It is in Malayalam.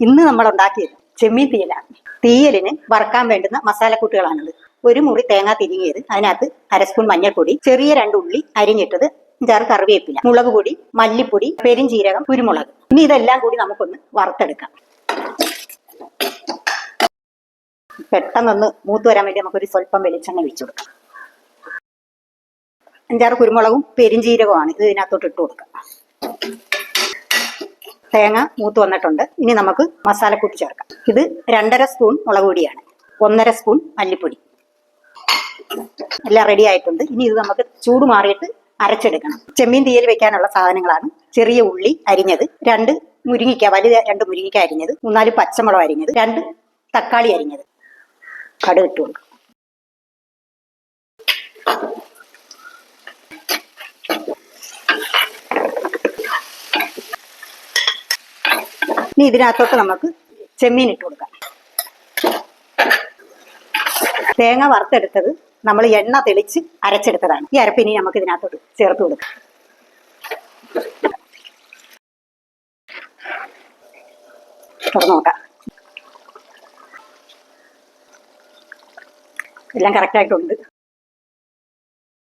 ഇന്ന് നമ്മൾ ഉണ്ടാക്കിയത് ചെമ്മീൻ തീയലാണ്. തീയലിന് വറക്കാൻ വേണ്ടുന്ന മസാലക്കൂട്ടുകളാണിത്. ഒരു മുറി തേങ്ങ തിരിങ്ങിയത്, അതിനകത്ത് 1/2 സ്പൂൺ മഞ്ഞൾപ്പൊടി, ചെറിയ 2 ഉള്ളി അരിഞ്ഞിട്ടത്, 5-6 കറിവേപ്പില, മുളക് പൊടി, മല്ലിപ്പൊടി, പെരിഞ്ചീരകം, കുരുമുളക്. ഇനി ഇതെല്ലാം കൂടി നമുക്കൊന്ന് വറുത്തെടുക്കാം. പെട്ടെന്നൊന്ന് മൂത്ത് വരാൻ വേണ്ടി നമുക്കൊരു സ്വല്പം വെളിച്ചെണ്ണ ഒഴിച്ചു കൊടുക്കാം. 5-6 കുരുമുളകും പെരിഞ്ചീരകമാണ് ഇത് ഇതിനകത്തോട്ട് ഇട്ട് കൊടുക്കാം. തേങ്ങ മൂത്ത് വന്നിട്ടുണ്ട്. ഇനി നമുക്ക് മസാലക്കൂട്ട് ചേർക്കാം. ഇത് 2.5 സ്പൂൺ മുളക് പൊടിയാണ്, 1.5 സ്പൂൺ മല്ലിപ്പൊടി. എല്ലാം റെഡി ആയിട്ടുണ്ട്. ഇനി ഇത് നമുക്ക് ചൂട് മാറിയിട്ട് അരച്ചെടുക്കണം. ചെമ്മീൻ തീയൽ വെക്കാനുള്ള സാധനങ്ങളാണ്: ചെറിയ ഉള്ളി അരിഞ്ഞത്, 2 മുരിങ്ങിക്ക, വലിയ 2 മുരിങ്ങിക്ക അരിഞ്ഞത്, 3-4 പച്ചമുളക് അരിഞ്ഞത്, 2 തക്കാളി അരിഞ്ഞത്. കടുക് ഇട്ട് കൊടുക്കും. ഇനി ഇതിനകത്തോട്ട് നമുക്ക് ചെമ്മീൻ ഇട്ട് കൊടുക്കാം. തേങ്ങ വറുത്തെടുത്തത് നമ്മൾ എണ്ണ തെളിച്ച് അരച്ചെടുത്തതാണ്. ഈ അരപ്പിനി നമുക്ക് ഇതിനകത്തോട്ട് ചേർത്ത് കൊടുക്കാം. തുറന്നു നോക്കാം. എല്ലാം കറക്റ്റായിട്ടുണ്ട്.